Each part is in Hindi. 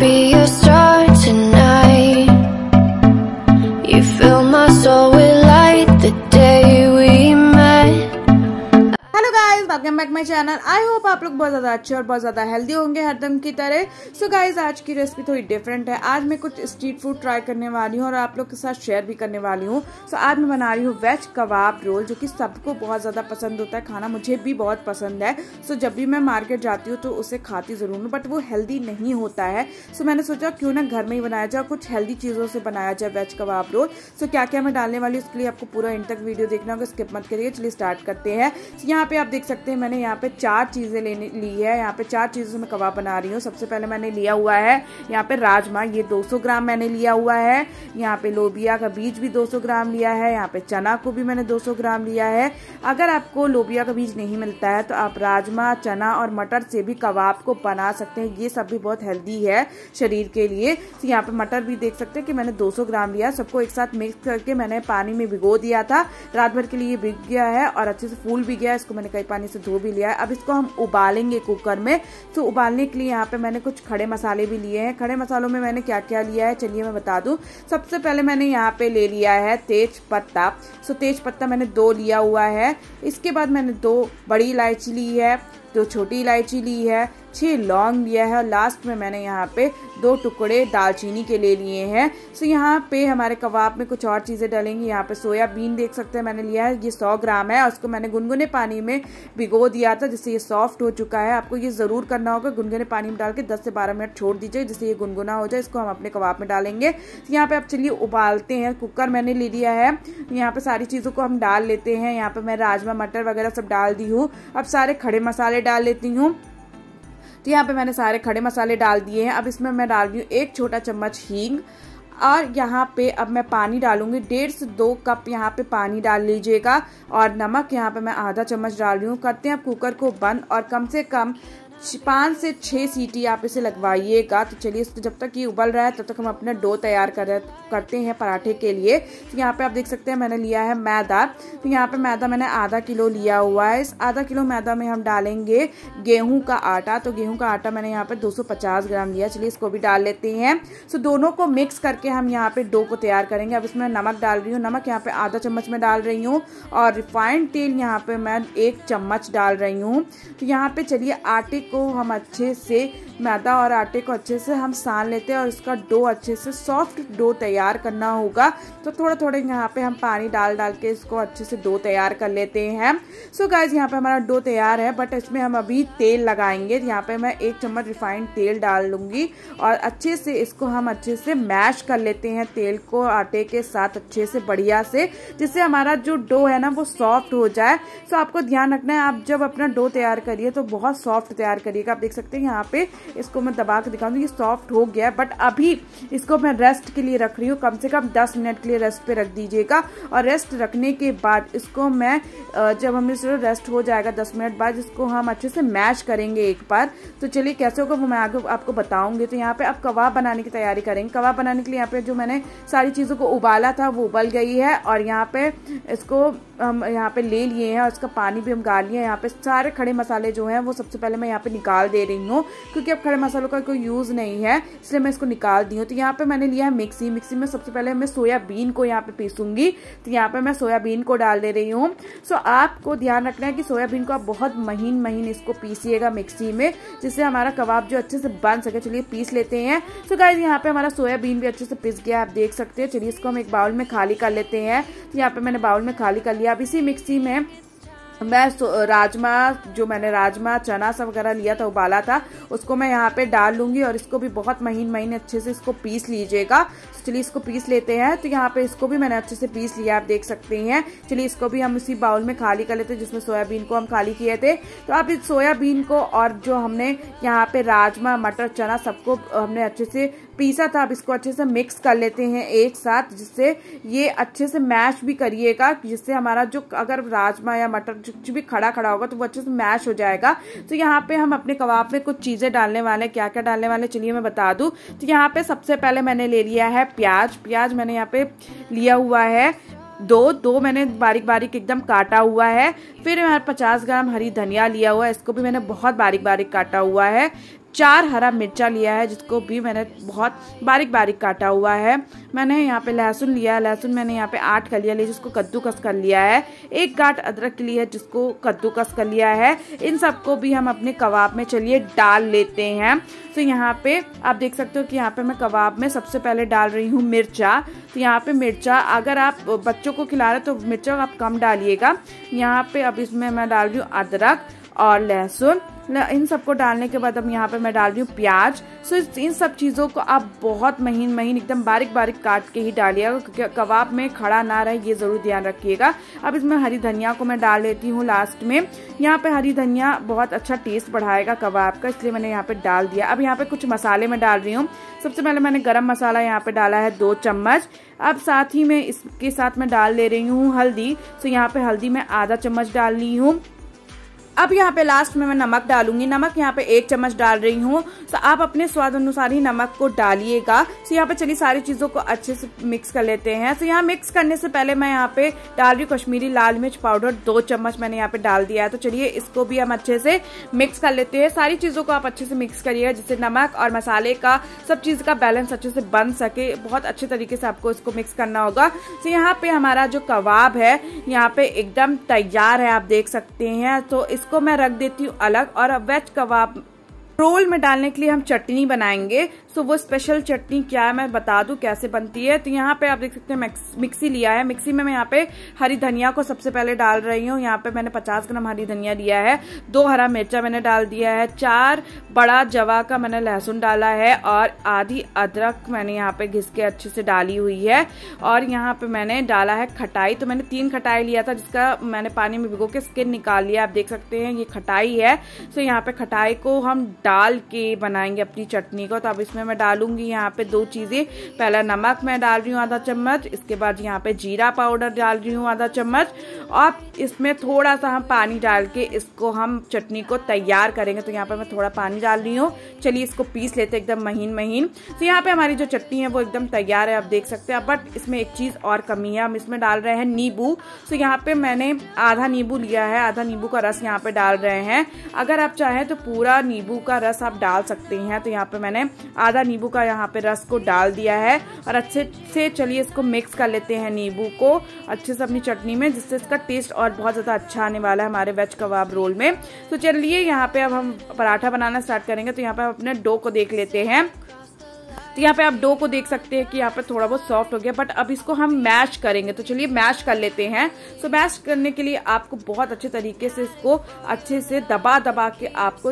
be your star tonight. You fill my soul with light the day we met. Hello guys, welcome back my channel. I hope आप लोग बहुत ज़्यादा अच्छे और बहुत ज़्यादा हेल्दी होंगे हरदम की तरह। सो गाइस, आज की रेसिपी थोड़ी डिफरेंट है। आज मैं कुछ स्ट्रीट फूड ट्राई करने वाली हूँ और आप लोग के साथ शेयर भी करने वाली हूँ। सो आज मैं बना रही हूँ वेज कबाब रोल, जो कि सबको बहुत ज़्यादा पसंद होता है खाना। मुझे भी बहुत पसंद है। सो जब भी मैं मार्केट जाती हूँ तो उसे खाती ज़रूर हूँ, बट वो हेल्दी नहीं होता है। सो मैंने सोचा क्यों ना घर में ही बनाया जाए, कुछ हेल्दी चीज़ों से बनाया जाए वेज कबाब रोल। सो क्या क्या मैं डालने वाली हूँ उसके लिए आपको पूरा एंड तक वीडियो देखना होगा, स्किप मत करिए। चलिए स्टार्ट करते हैं। यहाँ पे आप देख सकते हैं मैंने यहाँ पे 4 चीज़ें ली है। यहाँ पे 4 चीज़ों से मैं कबाब बना रही हूँ। सबसे पहले मैंने लिया हुआ है यहाँ पे राजमा, ये 200 ग्राम मैंने लिया हुआ है। यहाँ पे लोबिया का बीज भी 200 ग्राम लिया है। यहाँ पे चना को भी मैंने 200 ग्राम लिया है। अगर आपको लोबिया का बीज नहीं मिलता है तो आप राजमा, चना और मटर से भी कबाब को बना सकते हैं। ये सब भी बहुत हेल्दी है शरीर के लिए। तो यहाँ पे मटर भी देख सकते हैं कि मैंने 200 ग्राम लिया। सबको एक साथ मिक्स करके मैंने पानी में भिगो दिया था। रात भर के लिए भीग गया है और अच्छे से फूल भी गया है। इसको मैंने कई पानी से धो भी लिया है। अब इसको हम उबालेंगे कुकर में। तो उबालने के लिए यहाँ पे मैंने कुछ खड़े मसाले भी लिए हैं। खड़े मसालों में मैंने क्या क्या लिया है चलिए मैं बता दूं। सबसे पहले मैंने यहाँ पे ले लिया है तेज पत्ता। सो तेज पत्ता मैंने 2 लिया हुआ है। इसके बाद मैंने 2 बड़ी इलायची ली है, 2 छोटी इलायची ली है, 6 लौंग लिया है और लास्ट में मैंने यहाँ पे 2 टुकड़े दालचीनी के ले लिए हैं। सो यहाँ पे हमारे कबाब में कुछ और चीज़ें डालेंगी। यहाँ पे सोयाबीन देख सकते हैं मैंने लिया है, ये 100 ग्राम है और उसको मैंने गुनगुने पानी में भिगो दिया था जिससे ये सॉफ्ट हो चुका है। आपको ये ज़रूर करना होगा, गुनगुने पानी में डाल के 10 से 12 मिनट छोड़ दीजिए जिससे ये गुनगुना हो जाए। इसको हम अपने कबाब में डालेंगे। तो यहाँ पे अब चलिए उबालते हैं। कुकर मैंने ले लिया है। यहाँ पे सारी चीज़ों को हम डाल लेते हैं। यहाँ पे मैं राजमा, मटर वगैरह सब डाल दी हूँ। अब सारे खड़े मसाले डाल लेती हूँ। तो यहाँ पे मैंने सारे खड़े मसाले डाल दिए हैं। अब इसमें मैं डाल रही हूँ 1 छोटा चम्मच हींग और यहाँ पे अब मैं पानी डालूंगी। 1.5 से 2 कप यहाँ पे पानी डाल लीजिएगा और नमक यहाँ पे मैं आधा चम्मच डाल रही हूँ। करते हैं अब कुकर को बंद और कम से कम 5 से 6 सीटी आप इसे लगवाइएगा। तो चलिए जब तक ये उबल रहा है तब तक हम अपना डो तैयार करते हैं पराठे के लिए। तो यहाँ पे आप देख सकते हैं मैंने लिया है मैदा। तो यहाँ पे मैदा मैंने आधा किलो लिया हुआ है। इस आधा किलो मैदा में हम डालेंगे गेहूं का आटा। तो गेहूं का आटा मैंने यहाँ पे 250 ग्राम लिया। चलिए इसको भी डाल लेते हैं। सो दोनों को मिक्स करके हम यहाँ पे डो को तैयार करेंगे। अब इसमें नमक डाल रही हूँ। नमक यहाँ पे आधा चम्मच में डाल रही हूँ और रिफाइंड तेल यहाँ पे मैं 1 चम्मच डाल रही हूँ। तो यहाँ पे चलिए आटे को हम अच्छे से, मैदा और आटे को अच्छे से हम सान लेते हैं और इसका डो अच्छे से सॉफ्ट डो तैयार करना होगा। तो थोड़ा थोड़ा यहाँ पे हम पानी डाल के इसको अच्छे से डो तैयार कर लेते हैं। सो गाइज यहाँ पे हमारा डो तैयार है, बट इसमें हम अभी तेल लगाएंगे। यहाँ पे मैं 1 चम्मच रिफाइंड तेल डाल लूंगी और अच्छे से इसको हम अच्छे से मैश कर लेते हैं तेल को आटे के साथ अच्छे से बढ़िया से, जिससे हमारा जो डो है ना वो सॉफ्ट हो जाए। सो आपको ध्यान रखना है, आप जब अपना डो तैयार करिए तो बहुत सॉफ्ट तैयार करिएगा। आप देख सकते हैं यहाँ पे इसको मैं दबा के दिखाऊंगी, ये सॉफ्ट हो गया है। बट अभी इसको मैं रेस्ट के लिए रख रही हूँ। कम से कम 10 मिनट के लिए रेस्ट पे रख दीजिएगा और रेस्ट रखने के बाद इसको मैं जब हम इस रेस्ट हो जाएगा 10 मिनट बाद इसको हम अच्छे से मैश करेंगे एक बार। तो चलिए कैसे होगा वो मैं आगे आपको बताऊंगी। तो यहाँ पे अब कबाब बनाने की तैयारी करेंगे। कबाब बनाने के लिए यहाँ पे जो मैंने सारी चीज़ों को उबाला था वो उबल गई है और यहाँ पे इसको हम यहाँ पे ले लिए हैं और इसका पानी भी हम गाल लिए हैं। यहाँ पे सारे खड़े मसाले जो हैं वो सबसे पहले मैं यहाँ पे निकाल दे रही हूँ, क्योंकि अब खड़े मसालों का कोई यूज़ नहीं है इसलिए मैं इसको निकाल दी हूँ। तो यहाँ पे मैंने लिया है मिक्सी में सबसे पहले मैं सोयाबीन को यहाँ पे पीसूंगी। तो यहाँ पे मैं सोयाबीन को डाल दे रही हूँ। सो आपको ध्यान रखना है कि सोयाबीन को आप बहुत महीन इसको पीसिएगा मिक्सी में, जिससे हमारा कबाब जो अच्छे से बन सके। चलिए पीस लेते हैं। सो गाइस यहाँ पे हमारा सोयाबीन भी अच्छे से पिस गया, आप देख सकते हैं। चलिए इसको हम एक बाउल में खाली कर लेते हैं। तो यहाँ पे मैंने बाउल में खाली कर लिया। अब इसी मिक्सी में मैं राजमा चना सब वगैरह लिया था, उबाला था, उसको मैं यहाँ पे डाल लूंगी और इसको भी बहुत महीन अच्छे से इसको पीस लीजिएगा। चलिए इसको पीस लेते हैं। तो यहाँ पे इसको भी मैंने अच्छे से पीस लिया, आप देख सकते हैं। चलिए इसको भी हम इसी बाउल में खाली कर लेते हैं जिसमें सोयाबीन को हम खाली किए थे। तो आप इस सोयाबीन को और जो हमने यहाँ पे राजमा, मटर, चना सबको हमने अच्छे से पीसा था, अब इसको अच्छे से मिक्स कर लेते हैं एक साथ, जिससे ये अच्छे से मैश भी करिएगा, जिससे हमारा जो अगर राजमा या मटर कुछ भी खड़ा होगा तो वो अच्छे से मैश हो जाएगा। तो यहाँ पे हम अपने कबाब में कुछ चीज़ें डालने वाले हैं। क्या क्या डालने वाले चलिए मैं बता दूं। तो यहाँ पे सबसे पहले मैंने ले लिया है प्याज मैंने यहाँ पे लिया हुआ है दो मैंने बारीक बारीक एकदम काटा हुआ है। फिर मैंने 50 ग्राम हरी धनिया लिया हुआ है, इसको भी मैंने बहुत बारीक बारीक काटा हुआ है। 4 हरा मिर्चा लिया है, जिसको भी मैंने बहुत बारीक बारीक काटा हुआ है। मैंने यहाँ पे लहसुन लिया है, लहसुन मैंने यहाँ पे 8 कलियां ली जिसको कद्दूकस कर लिया है। 1 गांठ अदरक ली है जिसको कद्दूकस कर लिया है। इन सबको भी हम अपने कबाब में चलिए डाल लेते हैं। तो यहाँ पे आप देख सकते हो कि यहाँ पे मैं कबाब में सबसे पहले डाल रही हूँ मिर्चा। तो यहाँ पे मिर्चा, अगर आप बच्चों को खिला रहे तो मिर्चा आप कम डालिएगा। यहाँ पे अब इसमें मैं डाल रही हूँ अदरक और लहसुन। इन सबको डालने के बाद अब यहाँ पे मैं डाल रही हूँ प्याज। सो इन सब चीज़ों को आप बहुत महीन महीन एकदम बारीक बारीक काट के ही डालिएगा, क्योंकि कबाब में खड़ा ना रहे, ये ज़रूर ध्यान रखिएगा। अब इसमें हरी धनिया को मैं डाल लेती हूँ लास्ट में। यहाँ पे हरी धनिया बहुत अच्छा टेस्ट बढ़ाएगा कबाब का, इसलिए मैंने यहाँ पे डाल दिया। अब यहाँ पे कुछ मसाले मैं डाल रही हूँ। सबसे पहले मैंने गरम मसाला यहाँ पे डाला है 2 चम्मच। अब साथ ही में इसके साथ मैं डाल ले रही हूँ हल्दी। तो यहाँ पे हल्दी मैं आधा चम्मच डाल ली हूँ। अब यहाँ पे लास्ट में मैं नमक डालूंगी। नमक यहाँ पे 1 चम्मच डाल रही हूँ। तो आप अपने स्वाद अनुसार ही नमक को डालिएगा। तो यहाँ पे चलिए सारी चीज़ों को अच्छे से मिक्स कर लेते हैं। तो यहाँ मिक्स करने से पहले मैं यहाँ पे डाल रही हूँ कश्मीरी लाल मिर्च पाउडर 2 चम्मच मैंने यहाँ पे डाल दिया है। तो चलिए इसको भी हम अच्छे से मिक्स कर लेते हैं। सारी चीज़ों को आप अच्छे से मिक्स करिएगा, जिससे नमक और मसाले का सब चीज़ का बैलेंस अच्छे से बन सके। बहुत अच्छे तरीके से आपको इसको मिक्स करना होगा। तो यहाँ पे हमारा जो कबाब है यहाँ पे एकदम तैयार है, आप देख सकते हैं। तो इसको मैं रख देती हूँ अलग। और अब वेज कबाब रोल में डालने के लिए हम चटनी बनाएंगे। सो वो स्पेशल चटनी क्या है मैं बता दूं कैसे बनती है। तो यहाँ पे आप देख सकते हैं मिक्सी लिया है। मिक्सी में मैं यहाँ पे हरी धनिया को सबसे पहले डाल रही हूँ। यहाँ पे मैंने 50 ग्राम हरी धनिया लिया है। 2 हरा मिर्चा मैंने डाल दिया है। 4 बड़ा जवा का मैंने लहसुन डाला है और आधी अदरक मैंने यहाँ पे घिस के अच्छे से डाली हुई है। और यहाँ पे मैंने डाला है खटाई। तो मैंने 3 खटाई लिया था, जिसका मैंने पानी में भिगो के स्किन निकाल लिया। आप देख सकते हैं ये खटाई है। तो यहाँ पे खटाई को हम डाल के बनाएंगे अपनी चटनी को। तो अब इसमें मैं डालूंगी यहाँ पे 2 चीजें। पहला नमक मैं डाल रही हूँ आधा चम्मच। इसके बाद यहाँ पे जीरा पाउडर डाल रही हूँ आधा चम्मच। और इसमें थोड़ा सा हम पानी डाल के इसको हम चटनी को तैयार करेंगे। तो यहाँ पे मैं थोड़ा पानी डाल रही हूँ। चलिए इसको पीस लेते एकदम महीन महीन। तो यहाँ पे हमारी जो चटनी है वो एकदम तैयार है, आप देख सकते हैं। बट इसमें एक चीज और कमी है, हम इसमें डाल रहे हैं नींबू। तो यहाँ पे मैंने आधा नींबू लिया है, आधा नींबू का रस यहाँ पे डाल रहे हैं। अगर आप चाहें तो पूरा नींबू का रस आप डाल सकते हैं। तो यहाँ पे मैंने आधा नींबू का यहाँ पे रस को डाल दिया है। और अच्छे से चलिए इसको मिक्स कर लेते हैं नींबू को अच्छे से अपनी चटनी में, जिससे इसका टेस्ट और बहुत ज्यादा अच्छा आने वाला है हमारे वेज कबाब रोल में। तो चलिए यहाँ पे अब हम पराठा बनाना स्टार्ट करेंगे। तो यहाँ पे हम अपने डो को देख लेते हैं। तो यहाँ पे आप डो को देख सकते हैं कि यहाँ पे थोड़ा बहुत सॉफ्ट हो गया, बट अब इसको हम मैश करेंगे। तो चलिए मैश कर लेते हैं। सो मैश करने के लिए आपको बहुत अच्छे तरीके से इसको अच्छे से दबा दबा के आपको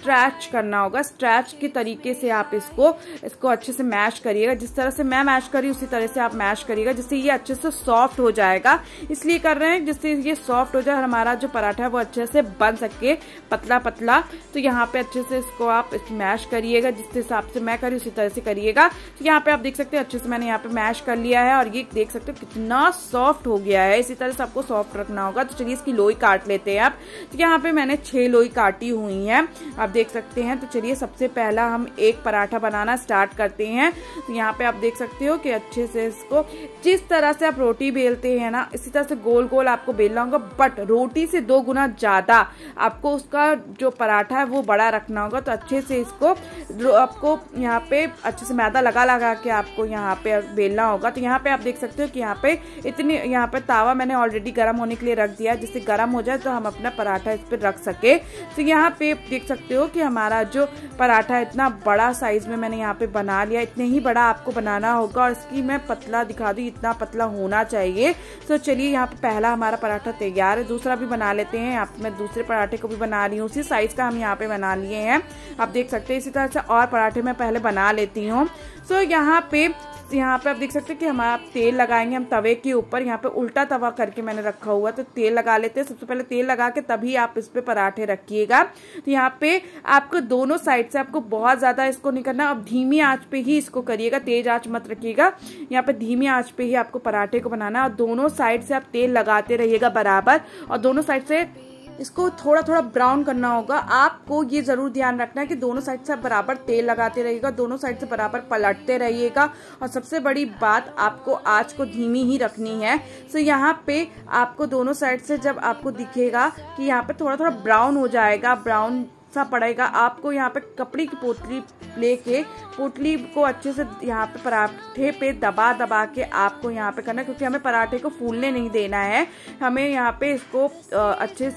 स्ट्रैच करना होगा। स्ट्रैच के तरीके से आप इसको अच्छे से मैश करिएगा। जिस तरह से मैं मैश करी उसी तरह से आप मैश करिएगा, जिससे ये अच्छे से सॉफ्ट हो जाएगा। इसलिए कर रहे हैं जिससे ये सॉफ्ट हो जाए और हमारा जो पराठा है वो अच्छे से बन सके, पतला पतला। तो यहाँ पे अच्छे से इसको आप मैश करिएगा, जिस हिसाब से मैं करी उसी तरह से करिएगा। तो यहाँ पे आप देख सकते हैं अच्छे से मैंने यहाँ पे मैश कर लिया है और ये देख सकते हो कितना सॉफ्ट हो गया है। इसी तरह से आपको सॉफ्ट रखना होगा। तो चलिए इसकी लोई काट लेते हैं आप। तो यहाँ पे मैंने 6 लोई काटी हुई है, आप देख सकते हैं। तो चलिए सबसे पहला हम एक पराठा बनाना स्टार्ट करते हैं। तो यहाँ पे आप देख सकते हो कि अच्छे से इसको जिस तरह से आप रोटी बेलते हैं ना, इसी तरह से गोल गोल आपको बेलना होगा। बट रोटी से 2 गुना ज्यादा आपको उसका जो पराठा है वो बड़ा रखना होगा। तो अच्छे से इसको आपको यहाँ पे अच्छे से मैदा लगा लगा के आपको यहाँ पे बेलना होगा। तो यहाँ पे आप देख सकते हो कि यहाँ पे तावा मैंने ऑलरेडी गर्म होने के लिए रख दिया, जिससे गर्म हो जाए तो हम अपना पराठा इस पर रख सके। तो यहाँ पे देख सकते हो कि हमारा जो पराठा इतना बड़ा साइज में मैंने यहाँ पे बना लिया। इतने ही बड़ा आपको बनाना होगा और इसकी मैं पतला दिखा दूँ, इतना पतला होना चाहिए। तो चलिए यहाँ पे पहला हमारा पराठा तैयार है। दूसरा भी बना लेते हैं। यहाँ पे मैं दूसरे पराठे को भी बना रही हूँ, उसी साइज का हम यहाँ पे बना लिए हैं, आप देख सकते हैं। इसी तरह से और पराठे मैं पहले बना लेती हूँ। सो यहाँ पे आप देख सकते हैं कि हमारा तेल लगाएंगे हम तवे के ऊपर। यहाँ पे उल्टा तवा करके मैंने रखा हुआ है। तो तेल लगा लेते हैं। सबसे पहले तेल लगा के तभी आप इस पे पराठे रखिएगा। तो यहाँ पे आपको दोनों साइड से आपको बहुत ज्यादा इसको नहीं करना, अब धीमी आंच पे ही इसको करिएगा, तेज आंच मत रखिएगा। यहाँ पे धीमी आंच पे ही आपको पराठे को बनाना। और दोनों साइड से आप तेल लगाते रहिएगा बराबर, और दोनों साइड से इसको थोड़ा थोड़ा ब्राउन करना होगा। आपको ये जरूर ध्यान रखना है कि दोनों साइड से बराबर तेल लगाते रहिएगा, दोनों साइड से बराबर पलटते रहिएगा। और सबसे बड़ी बात, आपको आंच को धीमी ही रखनी है। सो यहाँ पे आपको दोनों साइड से जब आपको दिखेगा कि यहाँ पे थोड़ा थोड़ा ब्राउन हो जाएगा, ब्राउन सा पड़ेगा। आपको यहाँ पे कपड़े की पोटली लेके पोटली को अच्छे से यहाँ पे पराठे पे दबा दबा के आपको यहाँ पे करना है, क्योंकि हमें पराठे को फूलने नहीं देना है। हमें यहाँ पे इसको अच्छे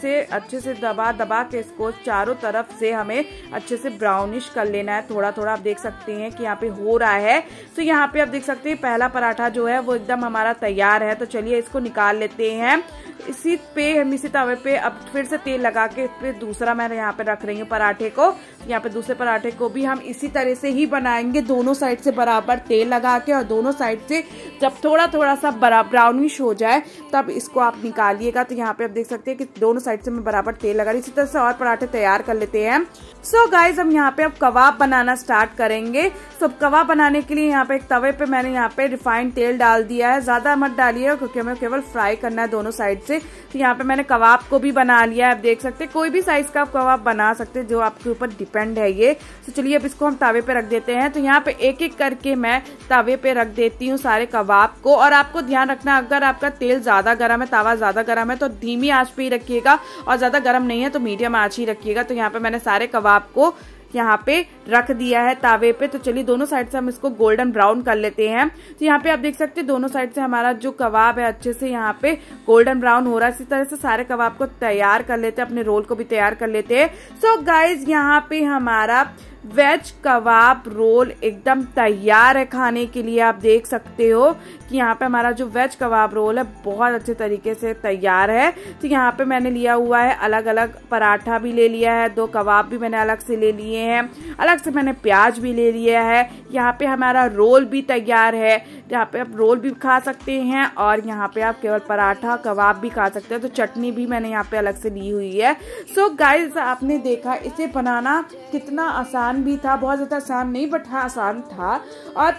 से दबा दबा के इसको चारों तरफ से हमें अच्छे से ब्राउनिश कर लेना है। थोड़ा थोड़ा आप देख सकते हैं कि यहाँ पे हो रहा है। तो यहाँ पे आप देख सकते हैं पहला पराठा जो है वो एकदम हमारा तैयार है। तो चलिए इसको निकाल लेते हैं। इसी तवे पे अब फिर से तेल लगा के इस पे दूसरा मैं यहाँ पे रख रही हूँ पराठे को। यहाँ पे दूसरे पराठे को भी हम इसी तरह से ही बनाएंगे, दोनों साइड से बराबर तेल लगा के, और दोनों साइड से जब थोड़ा थोड़ा सा ब्राउनिश हो जाए तब इसको आप निकालिएगा। तो यहाँ पे आप देख सकते हैं कि दोनों साइड से मैं बराबर तेल लगा रही। इसी तरह से और पराठे तैयार कर लेते हैं। सो गाइज हम यहाँ पे अब कबाब बनाना स्टार्ट करेंगे। तो कबाब बनाने के लिए यहाँ पे एक तवे पे मैंने यहाँ पे रिफाइंड तेल डाल दिया है। ज्यादा मत डालिएगा क्योंकि हमें केवल फ्राई करना है दोनों साइड से। तो यहाँ पे मैंने कबाब को भी बना लिया है। आप देख सकते हैं कोई भी साइज का आप कबाब बना सकते हैं, जो आपके ऊपर डिपेंड है ये। तो चलिए अब इसको हम तवे पे रख देते हैं। तो यहाँ पे एक एक करके मैं तवे पे रख देती हूँ सारे कबाब को। और आपको ध्यान रखना, अगर आपका तेल ज्यादा गर्म है, तवा ज्यादा गर्म है, तो धीमी आंच पे ही रखिएगा, और ज्यादा गर्म नहीं है तो मीडियम आंच ही रखिएगा। तो यहाँ पे मैंने सारे कबाब को यहाँ पे रख दिया है तावे पे। तो चलिए दोनों साइड से हम इसको गोल्डन ब्राउन कर लेते हैं। तो यहाँ पे आप देख सकते हैं दोनों साइड से हमारा जो कबाब है अच्छे से यहाँ पे गोल्डन ब्राउन हो रहा है। इसी तरह से सारे कबाब को तैयार कर लेते हैं, अपने रोल को भी तैयार कर लेते हैं। सो गाइज यहाँ पे हमारा वेज कबाब रोल एकदम तैयार है खाने के लिए। आप देख सकते हो कि यहाँ पे हमारा जो वेज कबाब रोल है बहुत अच्छे तरीके से तैयार है। तो यहाँ पे मैंने लिया हुआ है अलग अलग पराठा भी ले लिया है, 2 कबाब भी मैंने अलग से ले लिए हैं, अलग से मैंने प्याज भी ले लिया है। यहाँ पे हमारा रोल भी तैयार है, यहाँ पे आप रोल भी खा सकते हैं और यहाँ पे आप केवल पराठा कबाब भी खा सकते हैं। तो चटनी भी मैंने यहाँ पे अलग से ली हुई है। सो गाइज आपने देखा इसे बनाना कितना आसान भी था, बहुत ज्यादा आसान नहीं बट हाँ आसान था, और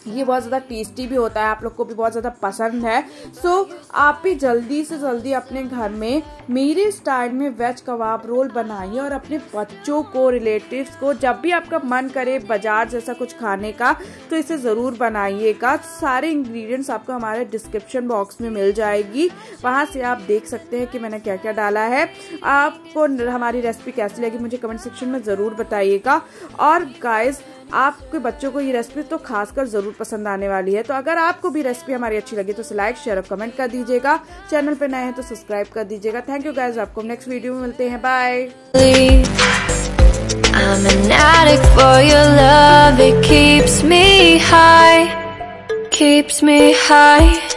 ये बहुत ज़्यादा टेस्टी भी होता है, आप लोग को भी बहुत ज़्यादा पसंद है। सो आप भी जल्दी से जल्दी अपने घर में मेरे स्टाइल में वेज कबाब रोल बनाइए और अपने बच्चों को, रिलेटिव्स को, जब भी आपका मन करे बाजार जैसा कुछ खाने का तो इसे ज़रूर बनाइएगा। सारे इंग्रेडिएंट्स आपको हमारे डिस्क्रिप्शन बॉक्स में मिल जाएगी, वहाँ से आप देख सकते हैं कि मैंने क्या क्या डाला है। आपको हमारी रेसिपी कैसी लगी मुझे कमेंट सेक्शन में ज़रूर बताइएगा। और गाइज आपके बच्चों को ये रेसिपी तो खासकर जरूर पसंद आने वाली है। तो अगर आपको भी रेसिपी हमारी अच्छी लगी तो इसे लाइक, शेयर और कमेंट कर दीजिएगा। चैनल पे नए हैं तो सब्सक्राइब कर दीजिएगा। थैंक यू गाइस, आपको नेक्स्ट वीडियो में मिलते हैं। Bye. I'm an addict for your love, it keeps me high.